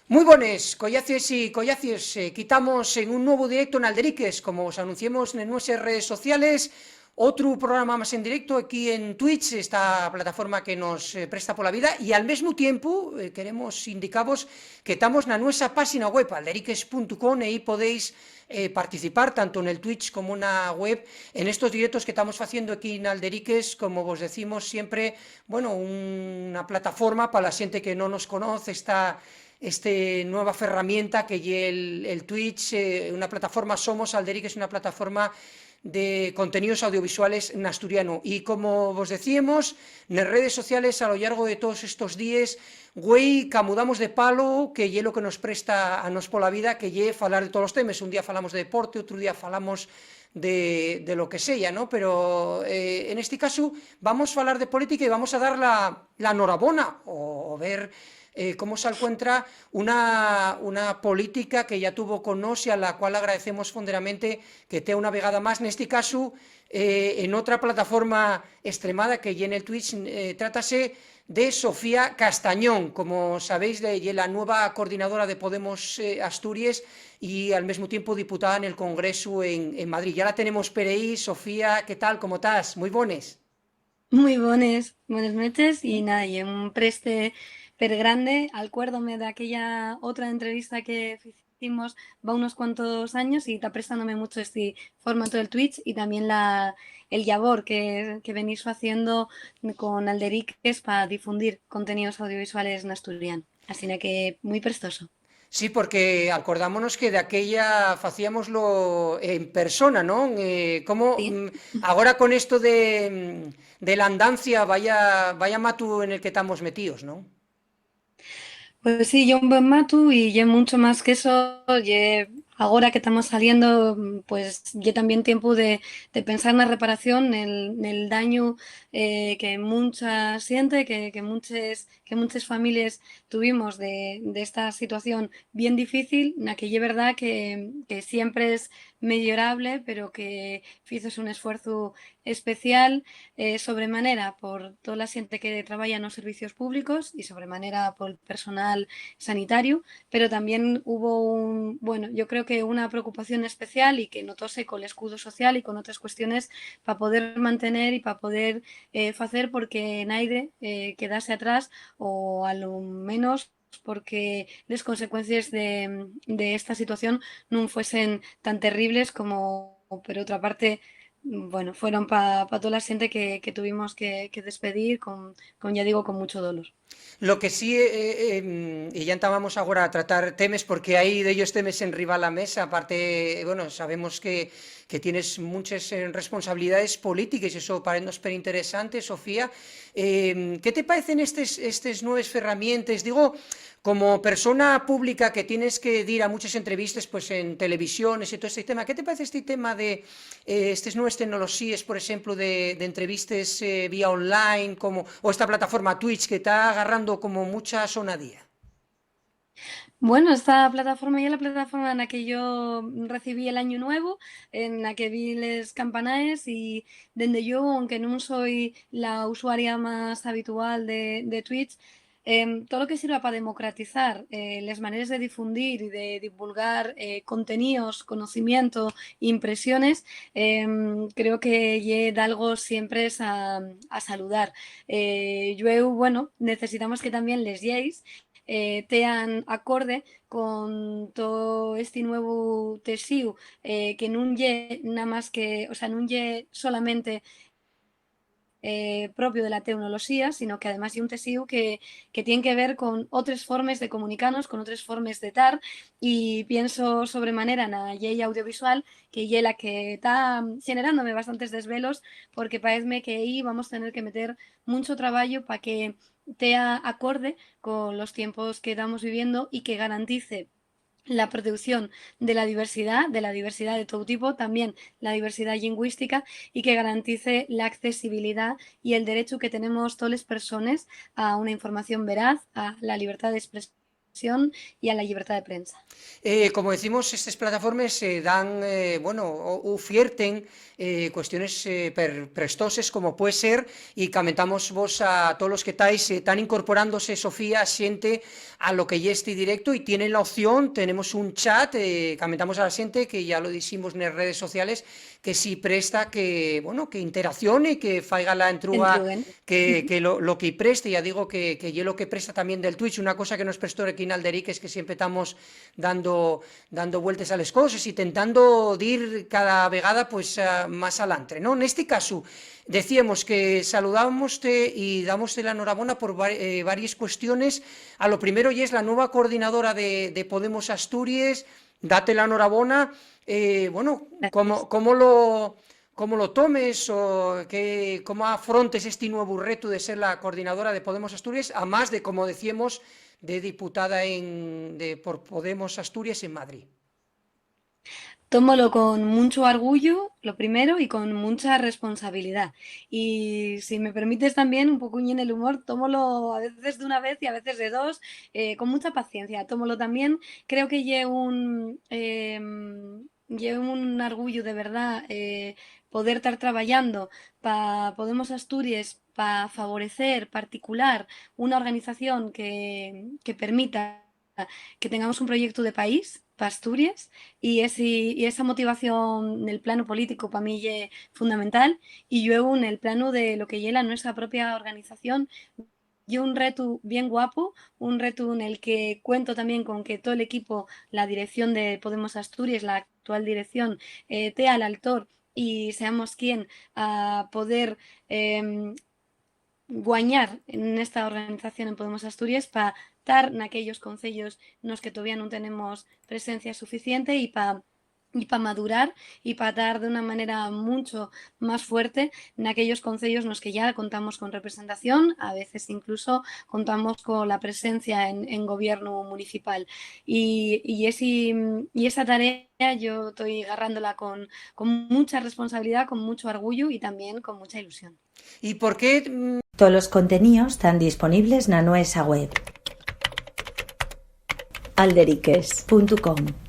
Muy buenas, collaces y collacies. Quitamos en un nuevo directo en Alderiques, como os anunciamos en nuestras redes sociales, otro programa más en directo aquí en Twitch, esta plataforma que nos presta por la vida, y al mismo tiempo queremos indicaros que estamos en nuestra página web, alderiques.com, y ahí podéis participar tanto en el Twitch como en la web en estos directos que estamos haciendo aquí en Alderiques, como os decimos siempre, bueno, una plataforma para la gente que no nos conoce, está nueva herramienta que es el Twitch, una plataforma Somos Alderic, es una plataforma de contenidos audiovisuales en asturiano. Y como vos decíamos, en las redes sociales a lo largo de todos estos días, güey, camudamos de palo, que es lo que nos presta a nos por la vida, que es falar de todos los temas. Un día falamos de deporte, otro día falamos de lo que sea, ¿no? Pero en este caso vamos a hablar de política y vamos a dar la enhorabona o ver cómo se encuentra una política que ya tuvo con nos y a la cual agradecemos fonderamente que esté una vegada más, en este caso, en otra plataforma extremada que ya en el Twitch trátase de Sofía Castañón, como sabéis, de la nueva coordinadora de Podemos Asturias y al mismo tiempo diputada en el Congreso en Madrid. Ya la tenemos por ahí. Sofía, ¿qué tal? ¿Cómo estás? Muy buenas. Muy buenas noches y nada, y un preste per grande, acuérdome de aquella otra entrevista que hicimos va unos cuantos años y está prestándome mucho este formato del Twitch y también el labor que venís haciendo con Alderiques para difundir contenidos audiovisuales en asturiano. Así que muy prestoso. Sí, porque acordámonos que de aquella hacíamoslo en persona, ¿no? ¿Cómo Sí. ahora con esto de la andancia, vaya matu en el que estamos metidos, ¿no? Pues sí, yo un buen matu y ya mucho más que eso, ya ahora que estamos saliendo, pues ya también tiempo de pensar en la reparación, en el daño que mucha siente, que muchas familias tuvimos de esta situación bien difícil, en la que es verdad que siempre es mejorable, pero que hizo un esfuerzo especial sobremanera por toda la gente que trabaja en los servicios públicos y sobremanera por el personal sanitario, pero también hubo bueno, yo creo que una preocupación especial y que notóse con el escudo social y con otras cuestiones para poder mantener y para poder hacer porque nadie quedase atrás o a lo menos porque las consecuencias de esta situación no fuesen tan terribles como, por otra parte, bueno, fueron para toda la gente que tuvimos que despedir ya digo, con mucho dolor. Lo que sí, y ya entramos ahora a tratar temas, porque hay de ellos temas en riba a la mesa, aparte, bueno, sabemos que tienes muchas responsabilidades políticas, y eso parece súper interesante, Sofía. ¿Qué te parecen estas nuevas herramientas? Digo, como persona pública que tienes que ir a muchas entrevistas pues en televisiones y todo este tema, ¿qué te parece este tema de estas nuevas tecnologías, por ejemplo, de entrevistas vía online, como, o esta plataforma Twitch que está agarrando como mucha sonadía? Bueno, esta plataforma ya es la plataforma en la que yo recibí el año nuevo, en la que vi les campanaes y desde yo, aunque no soy la usuaria más habitual de Twitch, todo lo que sirva para democratizar las maneras de difundir y de divulgar contenidos, conocimiento, impresiones, creo que es algo siempre es a saludar. Yo, bueno, necesitamos que también les lleguéis tean acorde con todo este nuevo tesiu que non lle nada más que, o sea, non lle solamente propio de la tecnología, sino que además hay un tesiu que tiene que ver con otras formas de comunicarnos, con otras formas de estar y pienso sobremanera en la ley audiovisual que es la que está generándome bastantes desvelos porque parece que ahí vamos a tener que meter mucho trabajo para que te acorde con los tiempos que estamos viviendo y que garantice la protección de la diversidad de todo tipo, también la diversidad lingüística y que garantice la accesibilidad y el derecho que tenemos todas las personas a una información veraz, a la libertad de expresión y a la libertad de prensa. Como decimos, estas plataformas dan, ofierten cuestiones prestoses, como puede ser, y comentamos vos a todos los que estáis, están incorporándose, Sofía, siente a lo que ya este directo y tienen la opción, tenemos un chat, comentamos a la gente, que ya lo decimos en las redes sociales, que si presta que interaccione, que faiga la entruga, que lo que preste, ya digo que yo lo que presta también del Twitch, una cosa que nos prestó aquí en Alderic es que siempre estamos dando vueltas a las cosas, intentando ir cada vegada pues más adelante, ¿no? En este caso, decíamos que saludámoste y damoste la enhorabuena por varias cuestiones. A lo primero, y es la nueva coordinadora de Podemos Asturias, date la enhorabuena. ¿Cómo lo tomes o cómo afrontes este nuevo reto de ser la coordinadora de Podemos Asturias, además de, como decíamos, de diputada por Podemos Asturias en Madrid? Tómalo con mucho orgullo, lo primero, y con mucha responsabilidad. Y si me permites también, un poco en el humor, tómalo a veces de una vez y a veces de dos, con mucha paciencia. Tómalo también, creo que llevo un orgullo de verdad poder estar trabajando para Podemos Asturias, para favorecer particular una organización que permita que tengamos un proyecto de país para Asturias y esa motivación en el plano político para mí es fundamental, y luego en el plano de lo que lleva nuestra propia organización y un reto bien guapo, un reto en el que cuento también con que todo el equipo, la dirección de Podemos Asturias, la actual dirección, esté al altor y seamos quien a poder guañar en esta organización en Podemos Asturias para estar en aquellos concellos en los que todavía no tenemos presencia suficiente y para madurar y para dar de una manera mucho más fuerte en aquellos concellos en los que ya contamos con representación, a veces incluso contamos con la presencia en gobierno municipal. Y esa tarea yo estoy agarrándola con mucha responsabilidad, con mucho orgullo y también con mucha ilusión. ¿Y por qué? Todos los contenidos están disponibles en nuestra web alderiques.com.